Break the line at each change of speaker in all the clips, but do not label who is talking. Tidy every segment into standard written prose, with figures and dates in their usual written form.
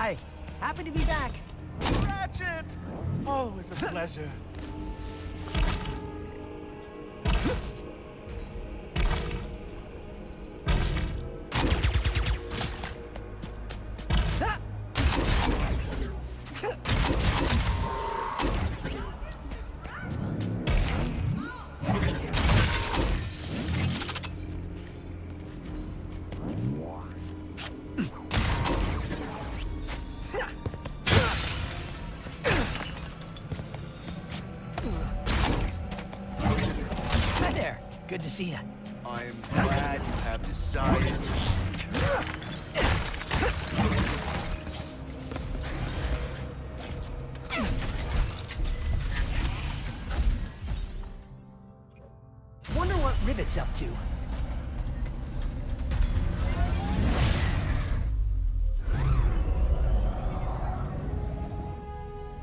Hi. Happy to be back.
Ratchet! Oh, it's a pleasure.
Hi there. Good to see you.
I'm glad you have decided.
Wonder what Rivet's up to.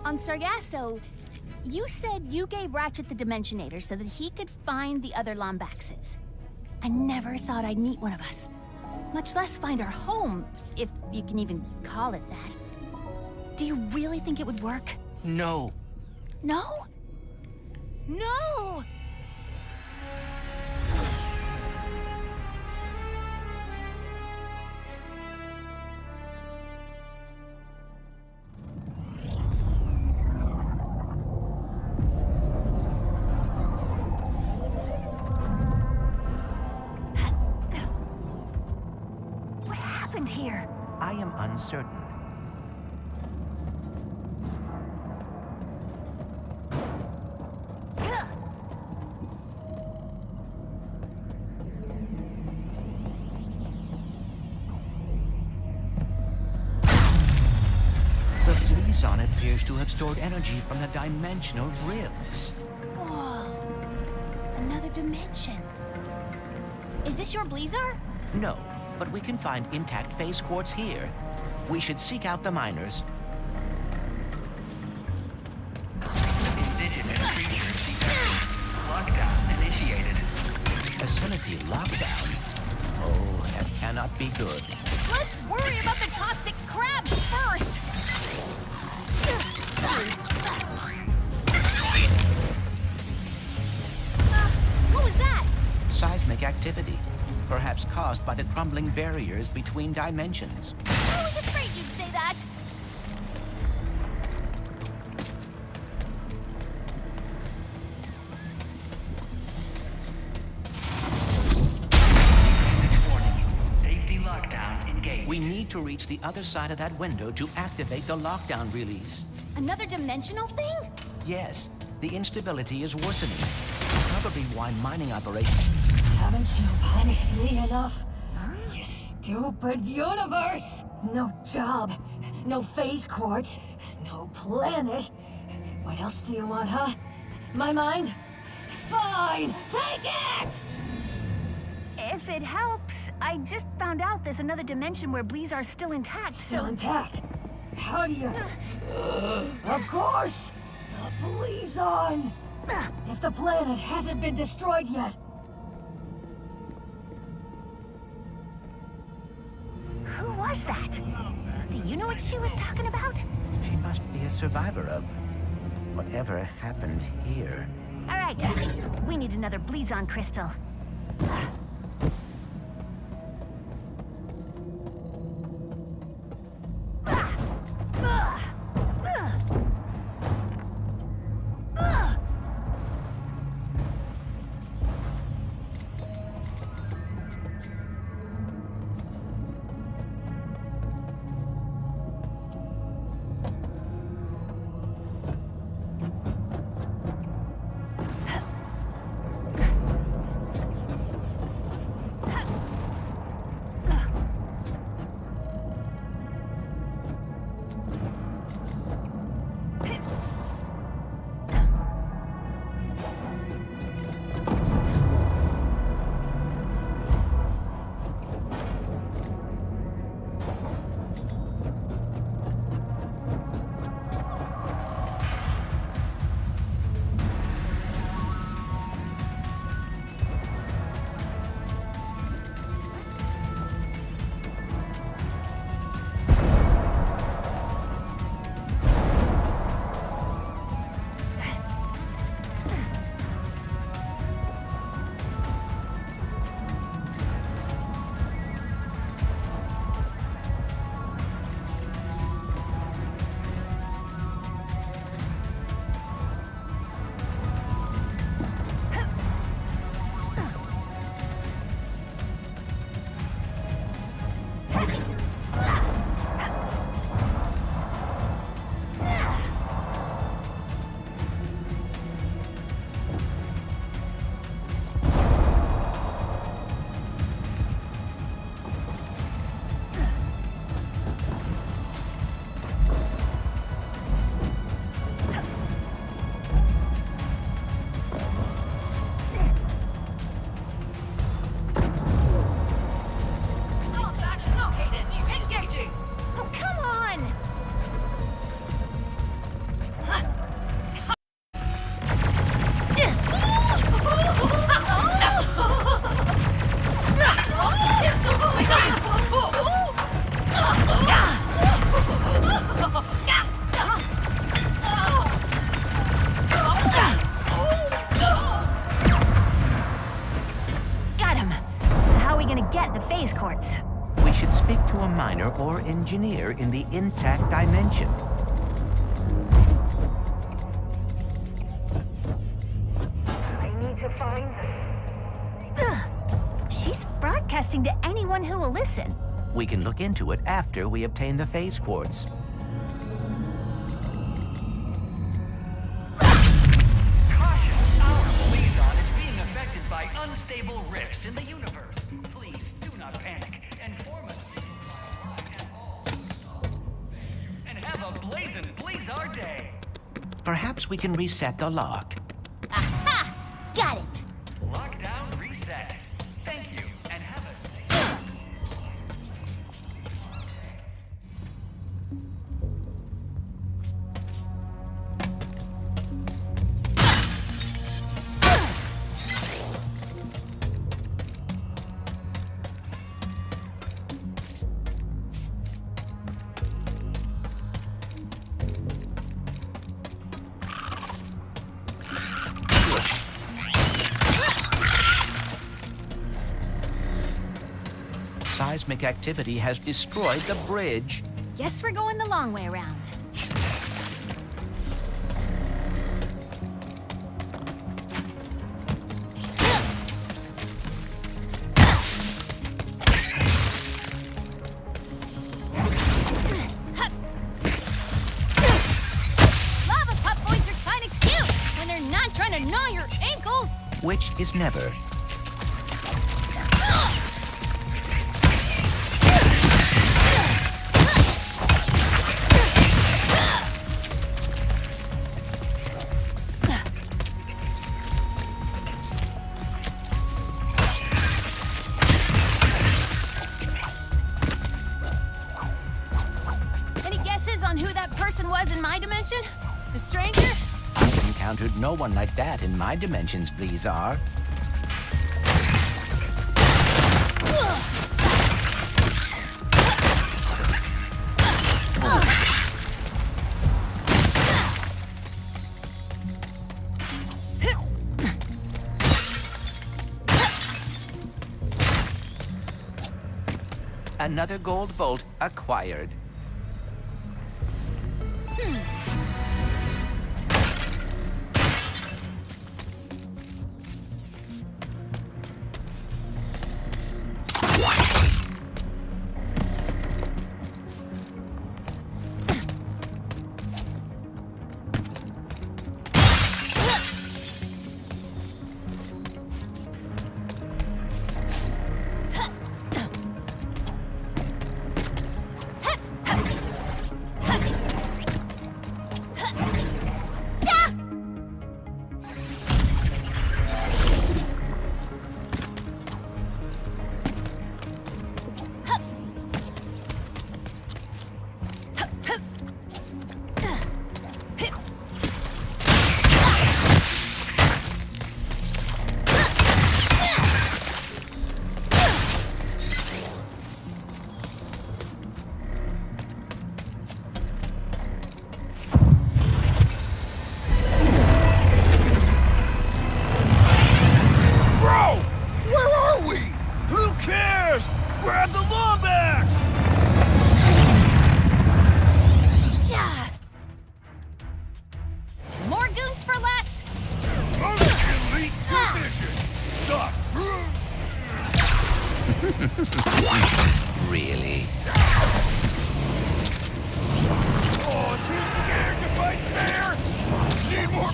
On Sargasso, you said you gave Ratchet the Dimensionator so that he could find the other Lombaxes. I never thought I'd meet one of us, much less find our home, if you can even call it that. Do you really think it would work?
No.
No? No! What happened here?
I am uncertain. The Blizon appears to have stored energy from the dimensional rifts.
Whoa. Another dimension. Is this your Blizar?
No, but we can find intact phase quartz here. We should seek out the miners.
Indigenous creatures detected. Lockdown initiated.
Vicinity lockdown. Oh, that cannot be good.
Let's worry about the toxic crabs first! What was that?
Seismic activity, perhaps caused by the crumbling barriers between dimensions.
I was afraid you'd say that!
Warning. Safety lockdown engaged.
We need to reach the other side of that window to activate the lockdown release.
Another dimensional thing?
Yes, the instability is worsening. Probably why mining operations...
Haven't you punished me enough? You stupid universe! No job, no phase quartz, no planet. What else do you want, huh? My mind? Fine, take it!
If it helps, I just found out there's another dimension where Blizar's still intact,
Still intact. How do you... Of course! The Blizon! If the planet hasn't been destroyed yet.
Who was that? Do you know what she was talking about?
She must be a survivor of whatever happened here.
All right, we need another Blizon crystal.
get the phase quartz?
We should speak to a miner or engineer in the intact dimension.
I need to find...
She's broadcasting to anyone who will listen.
We can look into it after we obtain the phase quartz.
Caution! Our liaison is being affected by unstable rifts in the universe. Please do not panic and form a at all. And have a blazing our day.
Perhaps we can reset the lock.
Aha! Got it!
Lockdown reset. Thank you, and have a safe...
Seismic activity has destroyed the bridge.
Guess we're going the long way around. Lava pup boys are kind of cute when they're not trying to gnaw your ankles.
Which is never.
Any guesses on who that person was in my dimension? The stranger?
I've encountered no one like that in my dimensions, Blizzard. Another gold bolt acquired.
Grab the law back!
More goons for less?
Elite division! Stop!
Really?
Oh, too scared to fight fair? Need more...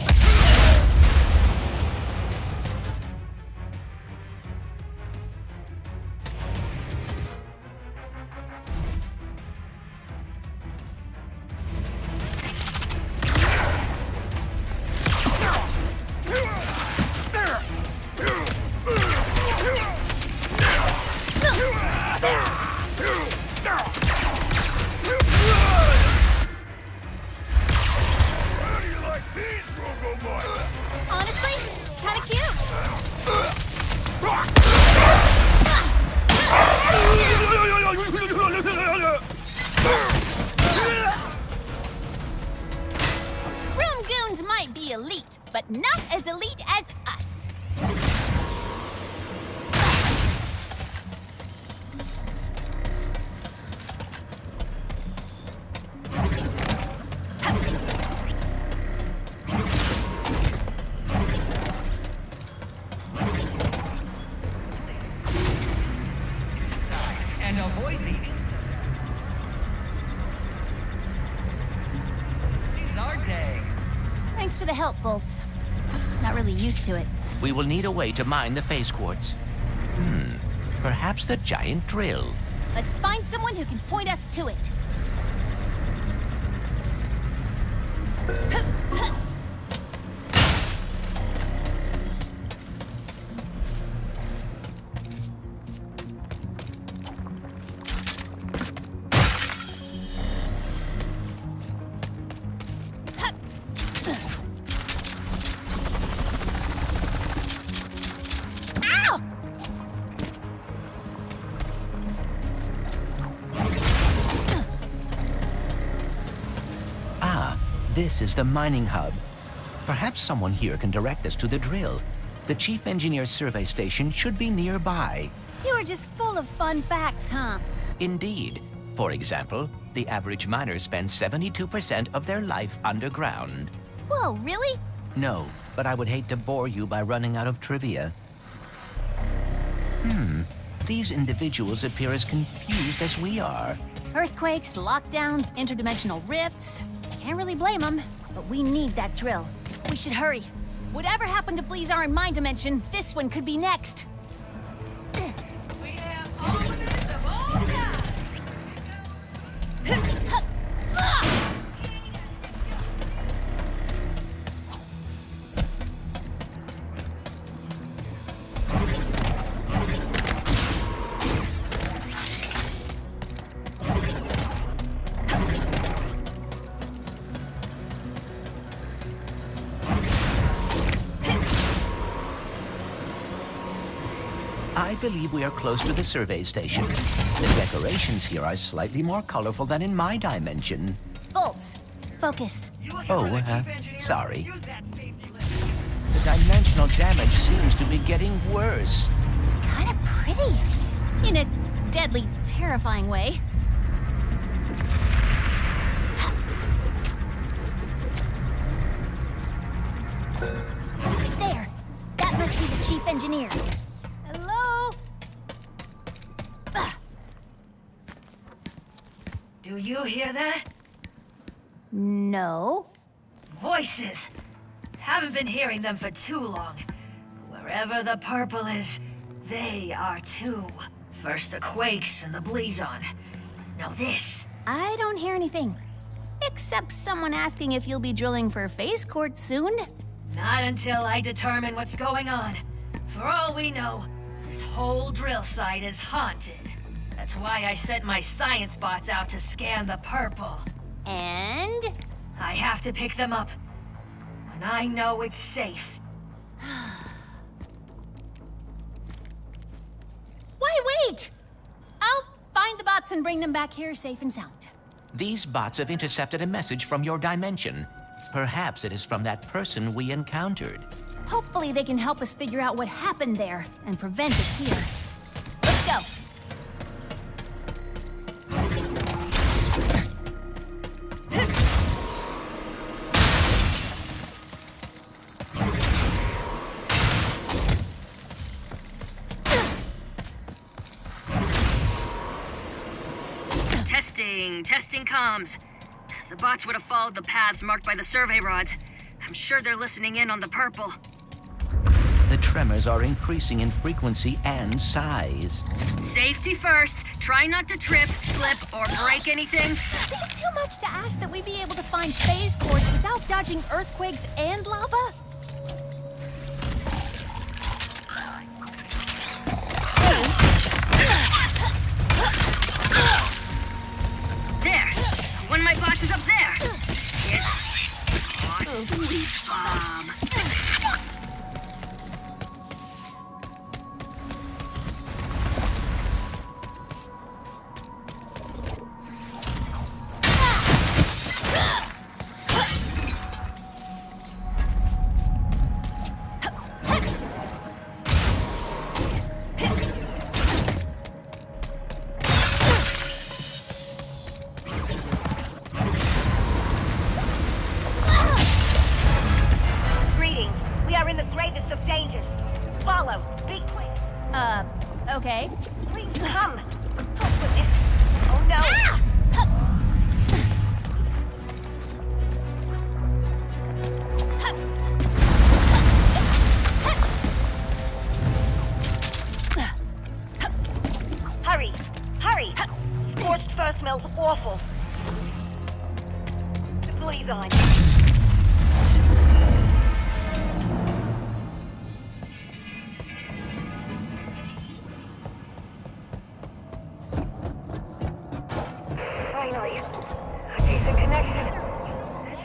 How do you like these, Robo
and avoid the It's our day.
Thanks for the help, Bolts. Not really used to it.
We will need a way to mine the phase quartz. Perhaps the giant drill.
Let's find someone who can point us to it. Ow!
This is the mining hub. Perhaps someone here can direct us to the drill. The Chief Engineer's survey station should be nearby.
You are just full of fun facts, huh?
Indeed. For example, the average miner spends 72% of their life underground.
Whoa, really?
No, but I would hate to bore you by running out of trivia. These individuals appear as confused as we are.
Earthquakes, lockdowns, interdimensional rifts. Can't really blame them, but we need that drill. We should hurry. Whatever happened to Bleezar in my dimension, this one could be next.
We have armaments of all kinds.
I believe we are close to the survey station. The decorations here are slightly more colorful than in my dimension.
Bolts, focus.
Sorry. The dimensional damage seems to be getting worse.
It's kind of pretty. In a deadly, terrifying way. There. That must be the Chief Engineer. Hello?
Do you hear that?
No.
Voices. Haven't been hearing them for too long. Wherever the purple is, they are too. First the Quakes and the Bleezon. Now this.
I don't hear anything. Except someone asking if you'll be drilling for phase quartz soon.
Not until I determine what's going on. For all we know, this whole drill site is haunted. That's why I sent my science bots out to scan the purple.
And?
I have to pick them up. When I know it's safe.
Why wait? I'll find the bots and bring them back here safe and sound.
These bots have intercepted a message from your dimension. Perhaps it is from that person we encountered.
Hopefully they can help us figure out what happened there and prevent it here. Let's go.
Testing comms. The bots would have followed the paths marked by the survey rods. I'm sure they're listening in on the purple.
The tremors are increasing in frequency and size.
Safety first. Try not to trip, slip, or break anything.
Is it too much to ask that we be able to find phase quartz without dodging earthquakes and lava?
There. One of my bots is up there. It's... Oh, sweet Bob.
Greetings. We are in the gravest of dangers. Follow. Be quick.
Okay.
Please come.
Oh, goodness. Oh, no. Hurry! Hurry! Scorched fur smells awful. The glee's on. Finally, a decent connection.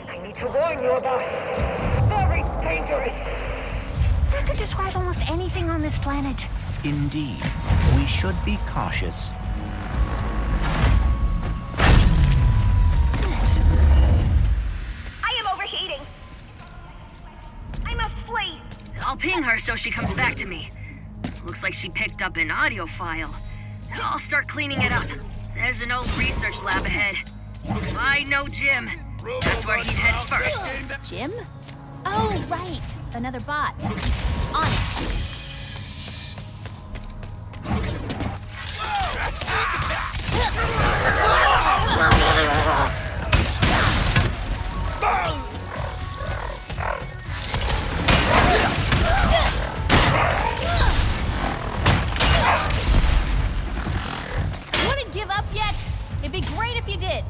I need to warn you about it. Very dangerous.
That could describe almost anything on this planet.
Indeed, we should be cautious.
I am overheating. I must flee.
I'll ping her so she comes back to me. Looks like she picked up an audio file. I'll start cleaning it up. There's an old research lab ahead. I know Jim. That's where he'd head first.
Jim? Oh, right. Another bot. On it. You wouldn't give up yet? It'd be great if you did.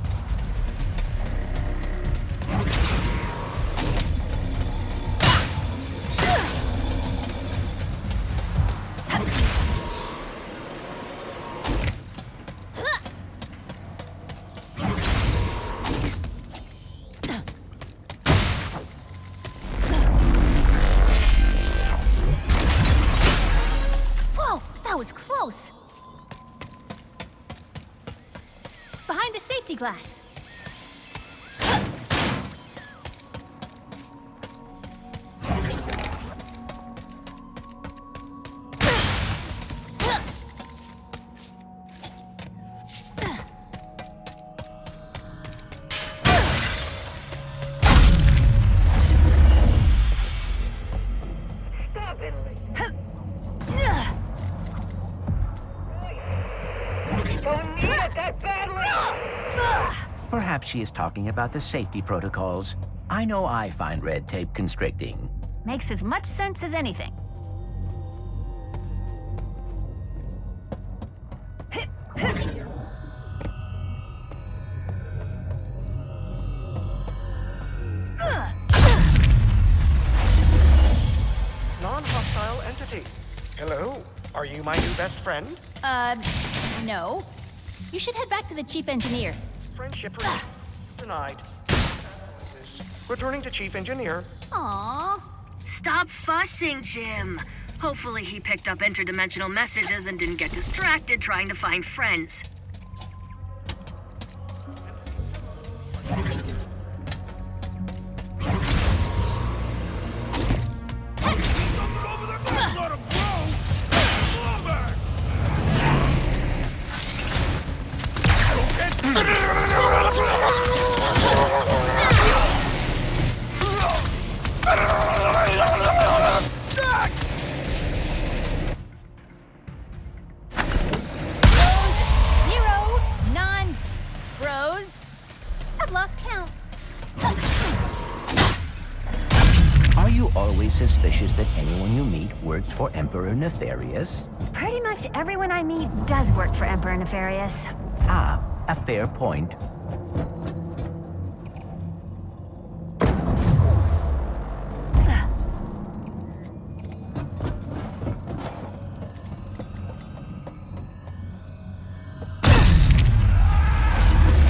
Whoa, that was close. Behind the safety glass.
Stop it. Don't need it that badly.
Perhaps she is talking about the safety protocols. I know I find red tape constricting.
Makes as much sense as anything.
Non-hostile entity. Hello. Are you my new best friend?
No. You should head back to the chief engineer.
Friendship denied. Returning to chief engineer.
Aww.
Stop fussing, Jim. Hopefully he picked up interdimensional messages and didn't get distracted trying to find friends.
Zero non-bros. I've lost count.
Are you always suspicious that anyone you meet works for Emperor Nefarious?
Pretty much everyone I meet does work for Emperor Nefarious.
Ah, a fair point.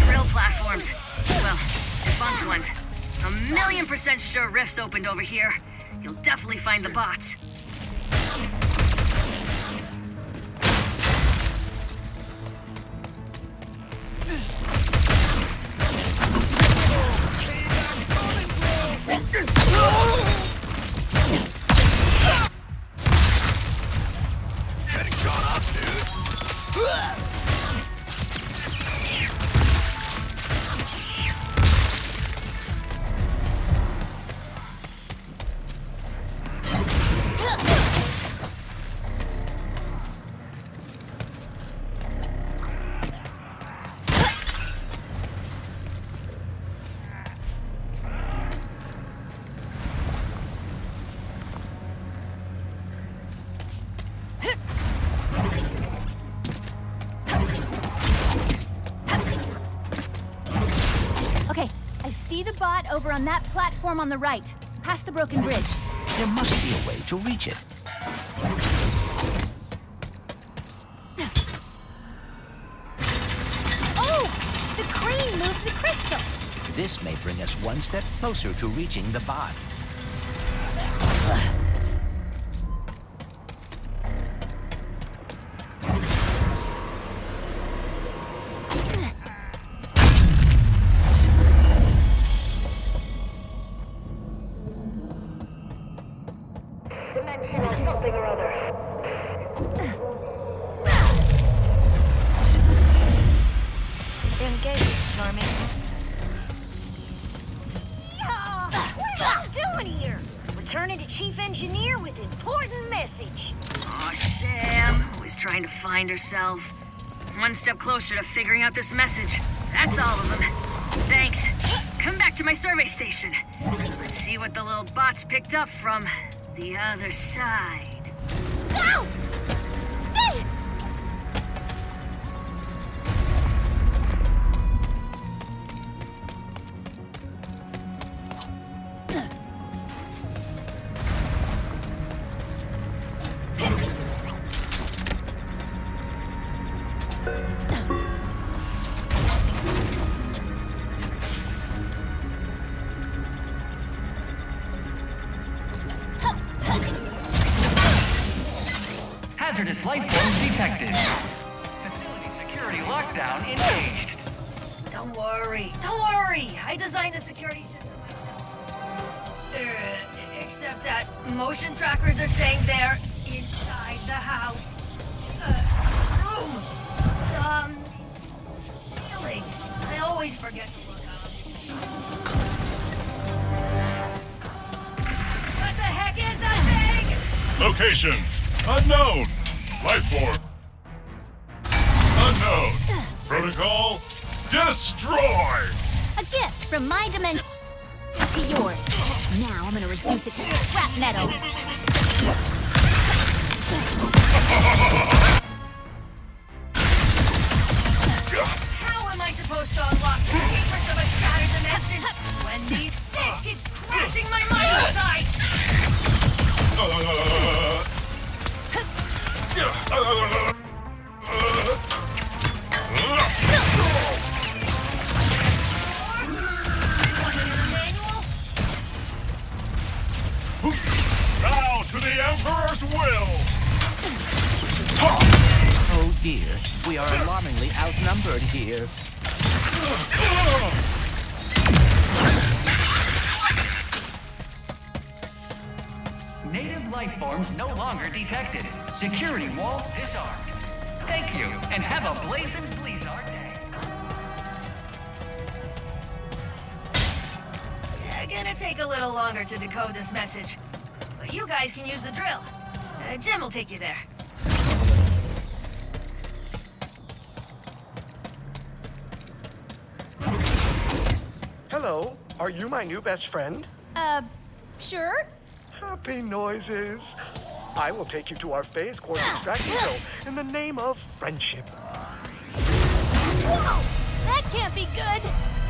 Drill platforms. Well, defunct ones. 1,000,000% sure rifts opened over here. You'll definitely find the bots.
See the bot over on that platform on the right, past the broken bridge.
There must be a way to reach it.
Oh! The crane moved the crystal!
This may bring us one step closer to reaching the bot.
Dimensional something or other.
Engage, Stormy. What are you doing here? Returning to Chief Engineer with important message.
Aw, Sam. Always trying to find herself. One step closer to figuring out this message. That's all of them. Thanks. Come back to my survey station. Let's see what the little bot's picked up from the other side.
Go! Hey!
Hazardous life forms detected. Facility security lockdown engaged.
Don't worry. I designed the security system myself. Except that motion trackers are saying they're inside the house. Rooms. Ceilings. I always forget to look up. What the heck is that thing?
Location. Unknown. Life form. Unknown. Protocol. Destroy!
A gift from my dimension to yours. Now I'm gonna reduce it to scrap metal.
How am I supposed to unlock the secrets of a shattered dimension when these fish keep crashing my mind inside?
Bow to the Emperor's will!
Oh dear, we are alarmingly outnumbered here.
Native life forms no longer detected. Security walls disarmed. Thank you, and have a blazing Blizzard day.
Gonna take a little longer to decode this message, but you guys can use the drill. Jim will take you there.
Hello, are you my new best friend?
Sure?
Happy noises. I will take you to our phase quartz extraction mill in the name of friendship.
Whoa! That can't be good!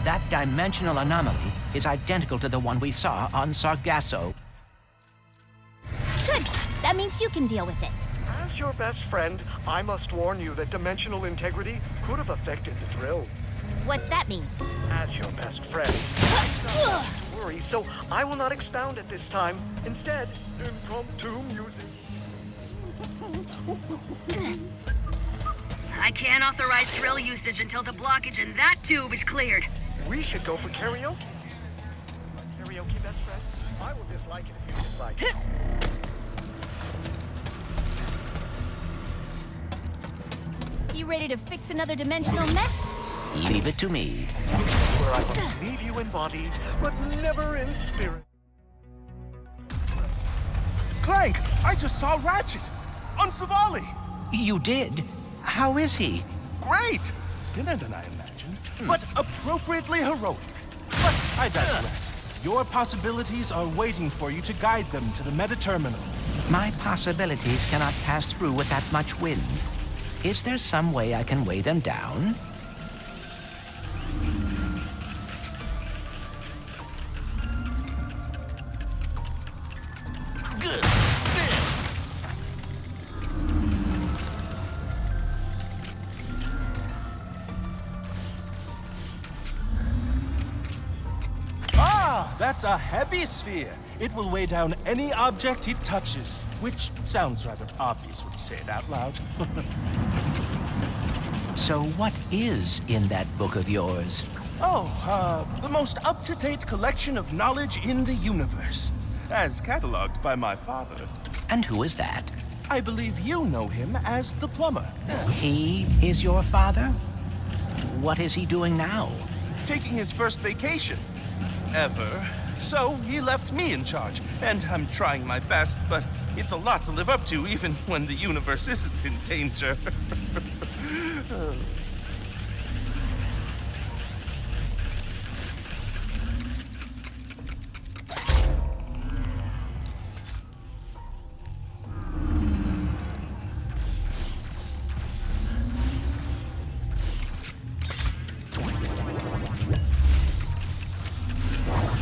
That dimensional anomaly is identical to the one we saw on Sargasso.
Good. That means you can deal with it.
As your best friend, I must warn you that dimensional integrity could have affected the drill.
What's that mean?
As your best friend,
Ugh.
don't worry, so I will not expound at this time. Instead, impromptu music.
I can't authorize drill usage until the blockage in that tube is cleared.
We should go for karaoke. Karaoke, best friend? I will dislike it if you dislike it.
You ready to fix another dimensional mess?
Leave it to me.
Where I must leave you in body, but never in spirit.
Clank! I just saw Ratchet! On Savali!
You did? How is he?
Great! Thinner than I imagined, but appropriately heroic. But I digress. Your possibilities are waiting for you to guide them to the meta-terminal.
My possibilities cannot pass through with that much wind. Is there some way I can weigh them down?
That's a heavy sphere. It will weigh down any object it touches, which sounds rather obvious when you say it out loud.
So what is in that book of yours?
The most up-to-date collection of knowledge in the universe, as cataloged by my father.
And who is that?
I believe you know him as the plumber.
He is your father? What is he doing now?
Taking his first vacation. Ever. So he left me in charge, and I'm trying my best, but it's a lot to live up to even when the universe isn't in danger.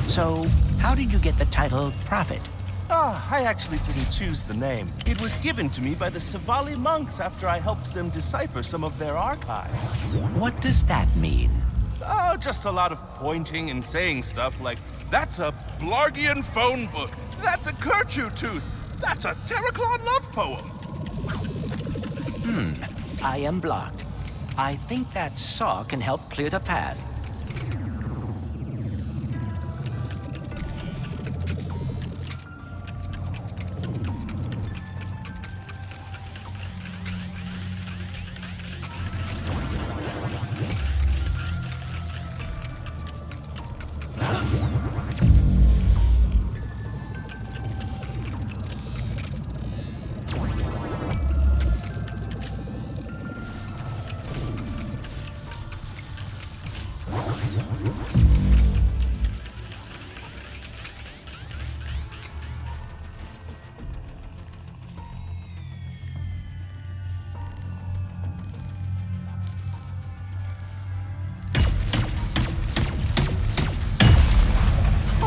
So, how did you get the title Prophet?
I actually didn't choose the name. It was given to me by the Savali monks after I helped them decipher some of their archives.
What does that mean?
Oh, just a lot of pointing and saying stuff like, that's a Blargian phone book, that's a Kerchu tooth, that's a Terraclon love poem.
I am blocked. I think that saw can help clear the path.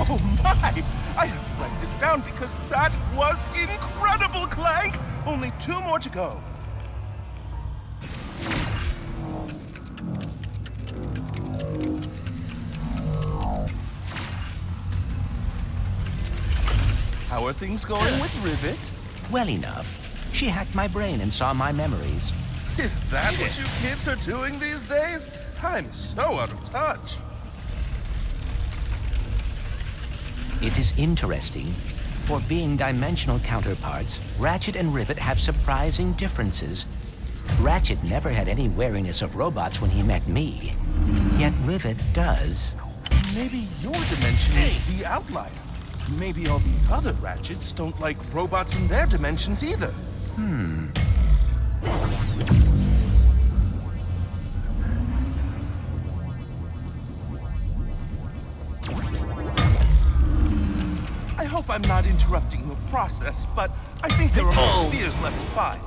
Oh my! I have to write this down because that was incredible, Clank! Only 2 more to go. How are things going with Rivet?
Well enough. She hacked my brain and saw my memories.
Is that what you kids are doing these days? I'm so out of touch.
It is interesting. For being dimensional counterparts, Ratchet and Rivet have surprising differences. Ratchet never had any wariness of robots when he met me. Yet Rivet does.
Maybe your dimension is the outlier. Maybe all the other Ratchets don't like robots in their dimensions either. I hope I'm not interrupting your process, but I think there are more spheres left to find.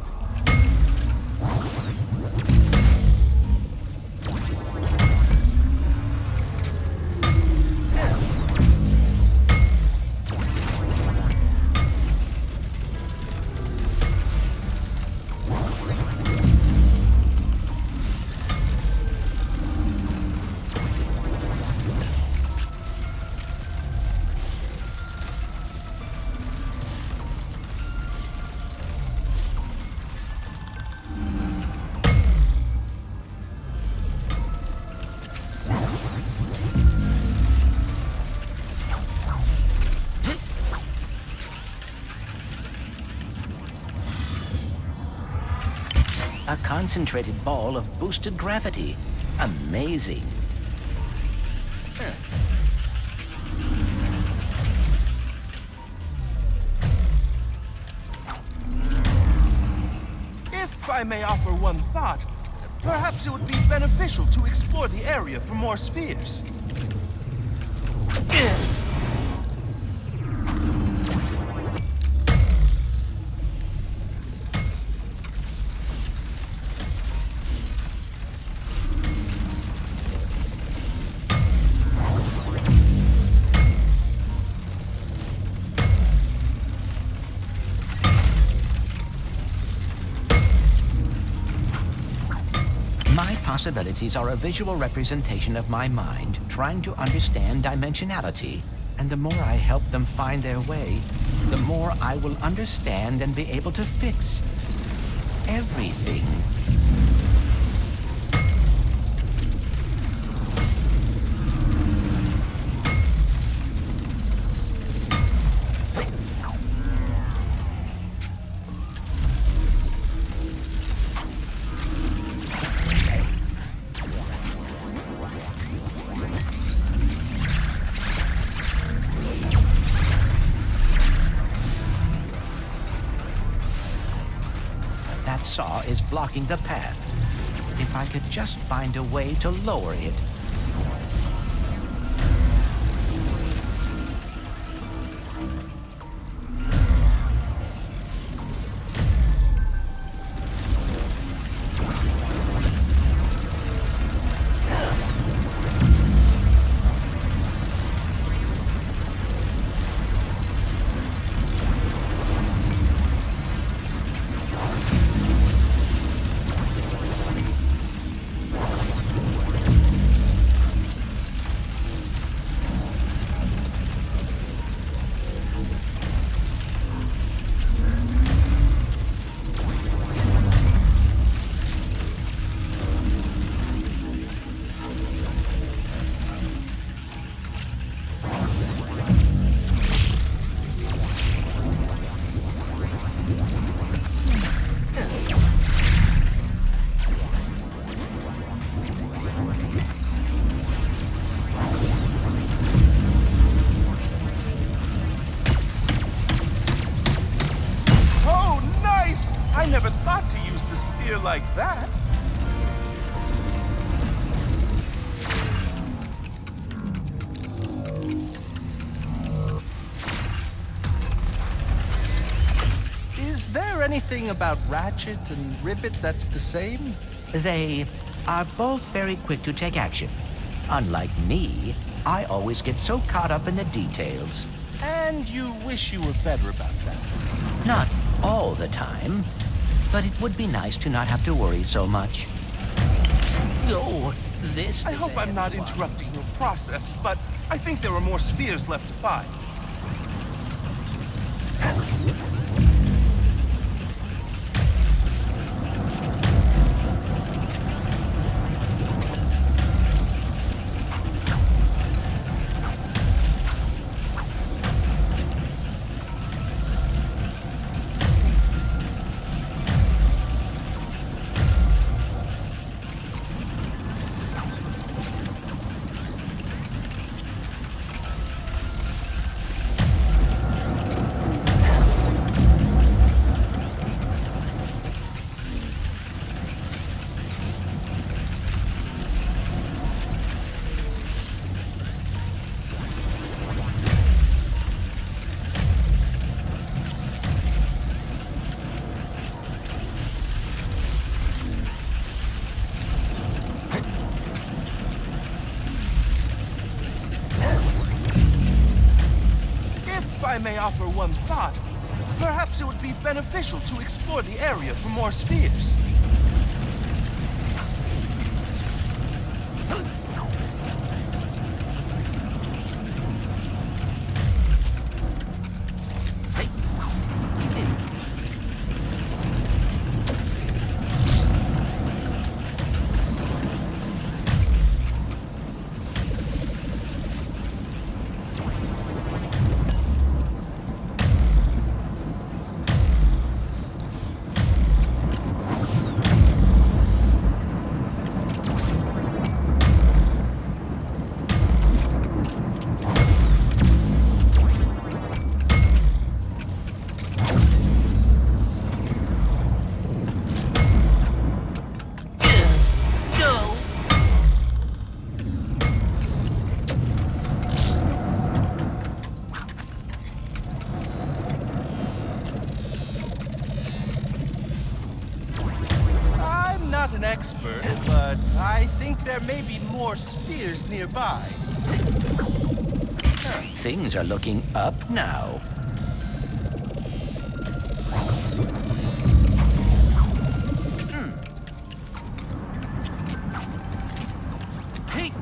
A concentrated ball of boosted gravity. Amazing.
If I may offer one thought, perhaps it would be beneficial to explore the area for more spheres.
My possibilities are a visual representation of my mind trying to understand dimensionality. And the more I help them find their way, the more I will understand and be able to fix everything. That saw is blocking the path. If I could just find a way to lower it.
I never thought to use the sphere like that. Is there anything about Ratchet and Rivet that's the same?
They are both very quick to take action. Unlike me, I always get so caught up in the details.
And you wish you were better about that.
Not all the time, but it would be nice to not have to worry so much. Oh, this
I
is
hope
a
I'm not
heavy one.
interrupting your process, but I think there are more spheres left to find. If I may offer one thought, perhaps it would be beneficial to explore the area for more spheres. I'm not an expert, but I think there may be more spheres nearby.
Things are looking up now. Hey.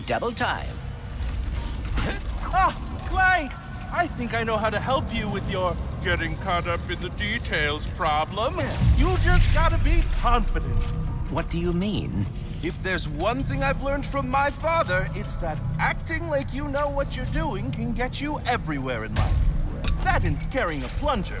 double time.
Ah, Clank! I think I know how to help you with your getting caught up in the details problem. You just gotta be confident.
What do you mean?
If there's one thing I've learned from my father, it's that acting like you know what you're doing can get you everywhere in life. That and carrying a plunger.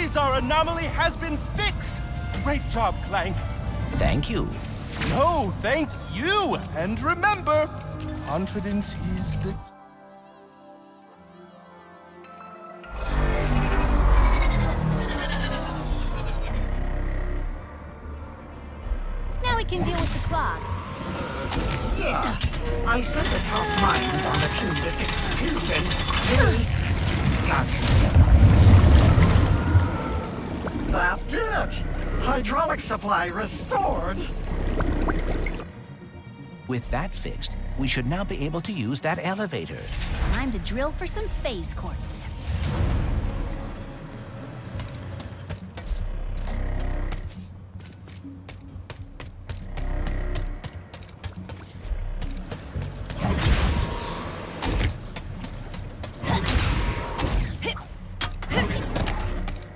Blazar anomaly has been fixed! Great job, Clank.
Thank you.
No, thank you! And remember, confidence is the...
Now we can deal with the clock.
Yeah, I sent the top minds on the cube to fix the cube, and they got together. That did it! Hydraulic supply restored!
With that fixed, we should now be able to use that elevator.
Time to drill for some phase quartz.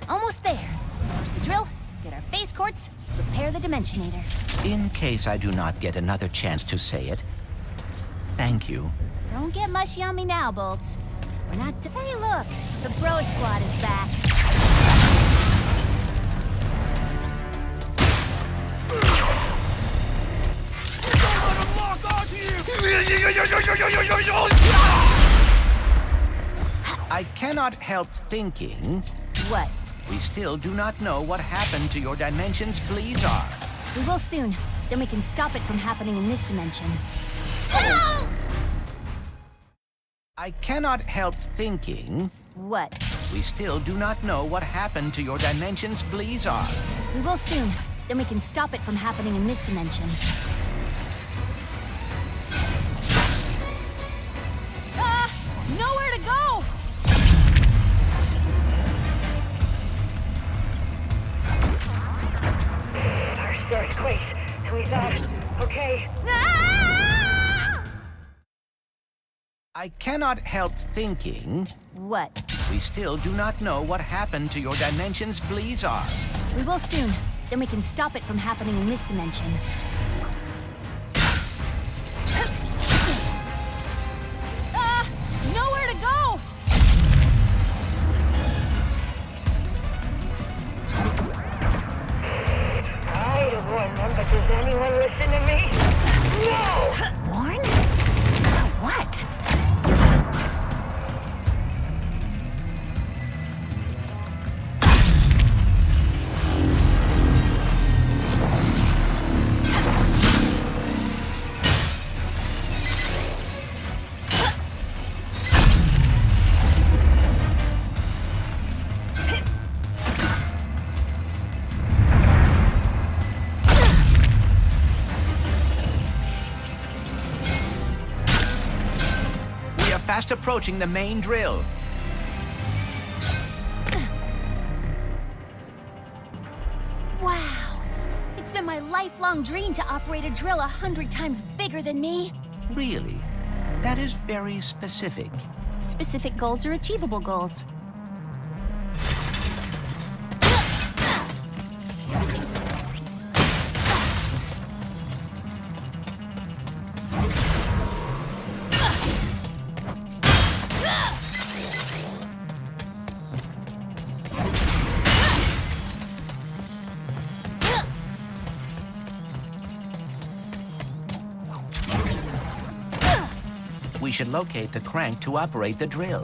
Almost there. Use the drill, get our phase quartz, repair the Dimensionator.
In case I do not get another chance to say it, thank you.
Don't get mushy on me now, Bolts. We're not. Hey, look! The Bro Squad is back.
I cannot help thinking
What?
we still do not know what happened to your dimension's Blazar.
We will soon. Then we can stop it from happening in this dimension.
I cannot help thinking
What?
we still do not know what happened to your dimension's Blazar.
We will soon. Then we can stop it from happening in this dimension. Nowhere to go!
First earthquakes, and we thought, okay.
I cannot help thinking
What?
we still do not know what happened to your dimension's Blazar.
We will soon. Then we can stop it from happening in this dimension. Nowhere to go!
I don't warn but does anyone listen to me? No!
Warn? What?
Fast approaching the main drill.
Wow! It's been my lifelong dream to operate a drill 100 times bigger than me.
Really? That is very specific.
Specific goals are achievable goals.
We should locate the crank to operate the drill.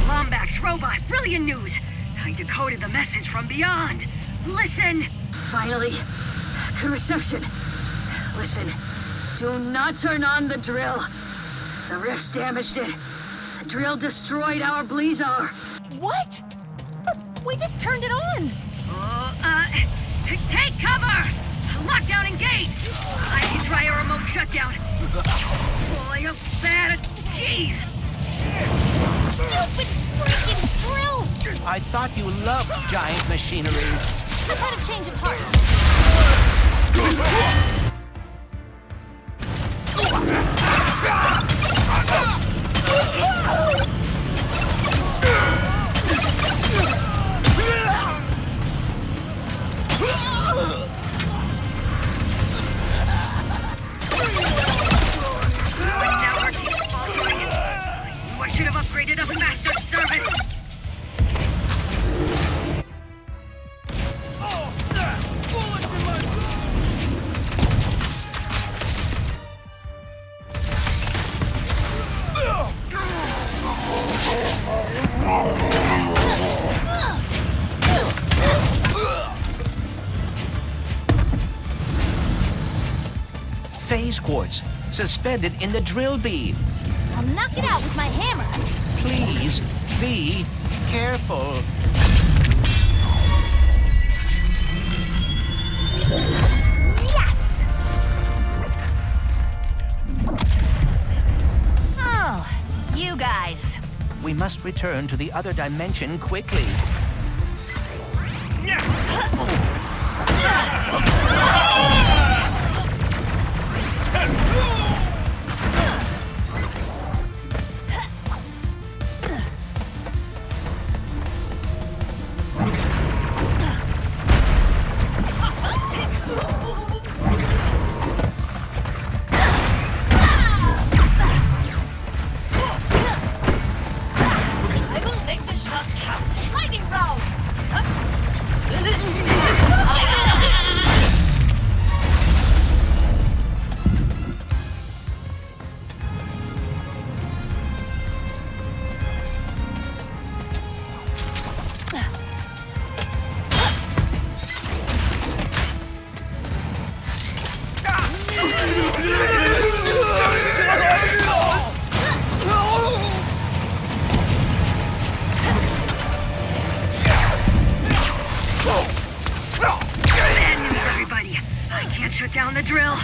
Lombax robot, brilliant news! I decoded the message from beyond. Listen!
Finally, good reception. Listen, do not turn on the drill. The rifts damaged it. The drill destroyed our Blazar.
What? We just turned it on!
Take cover! Lockdown engaged! I can try a remote shutdown. Boy, a bad... Jeez!
Stupid freaking drill!
I thought you loved giant machinery.
I've had a change of heart.
Phase quartz, suspended in the drill bead.
I'll knock it out with my hammer.
Please, be careful.
Yes! Oh, you guys.
We must return to the other dimension quickly.
I will make this shot count. Lightning round!
Bad news, everybody. I can't shut down the drill. I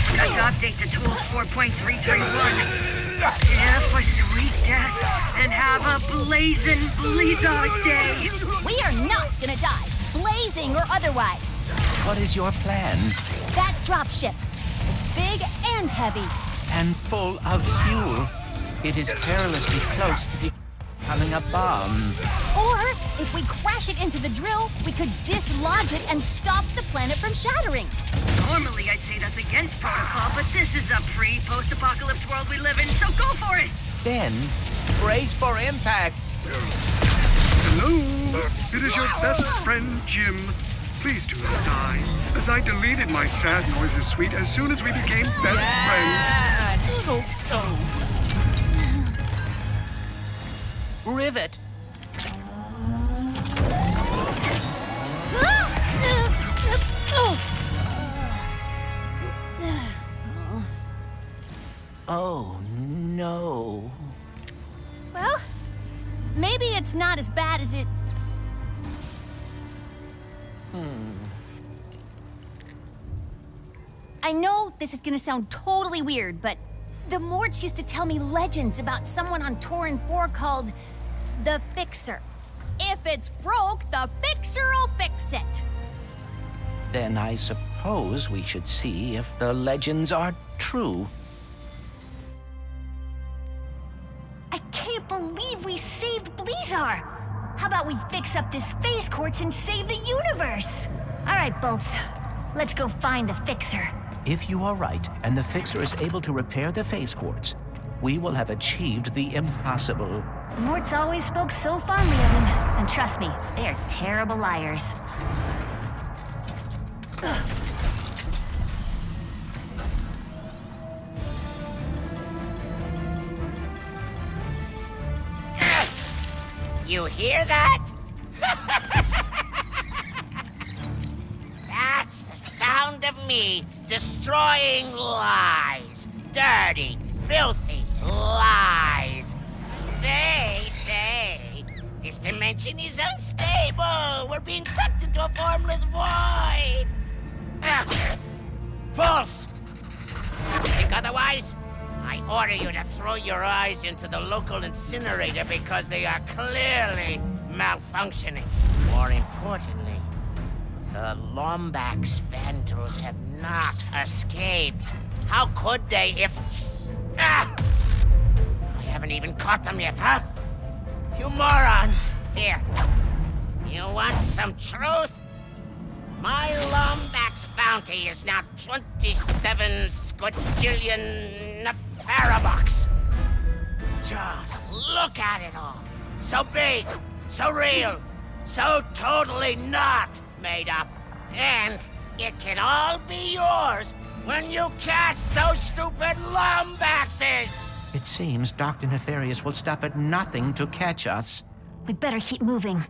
forgot to update the tools 4.331. Prepare for sweet death and have a blazing blizzard day.
We are not gonna die, blazing or otherwise.
What is your plan?
That dropship. It's big and heavy.
And full of fuel. It is perilously close to becoming a bomb.
Or, if we crash it into the drill, we could dislodge it and stop the planet from shattering.
Normally, I'd say that's against protocol, but this is a pre-post-apocalypse world we live in, so go for it!
Then, brace for impact.
Hello, it is your best friend, Jim. Please do not die, as I deleted my sad noises suite as soon as we became best friends.
Rivet. Oh, no.
Well, maybe it's not as bad as it... I know this is gonna sound totally weird, but the Morts used to tell me legends about someone on Torin 4 called the Fixer. If it's broke, the Fixer'll fix it.
Then I suppose we should see if the legends are true.
I can't believe we saved Blizzard. How about we fix up this phase quartz and save the universe? All right, Bolts. Let's go find the Fixer.
If you are right, and the Fixer is able to repair the phase quartz, we will have achieved the impossible.
Mort's always spoke so fondly of him. And trust me, they are terrible liars.
You hear that? That's the sound of me destroying lies. Dirty, filthy lies. They say this dimension is unstable. We're being sucked into a formless void. False. Think otherwise? I order you to throw your eyes into the local incinerator because they are clearly malfunctioning. More importantly, the Lombax Vandals have not escaped. How could they if... I haven't even caught them yet, huh? You morons! Here. You want some truth? My Lombax bounty is now 27 squadrillion Farabucks. Just look at it all. So big, so real, so totally not made up. And it can all be yours when you catch those stupid Lombaxes!
It seems Dr. Nefarious will stop at nothing to catch us.
We better keep moving.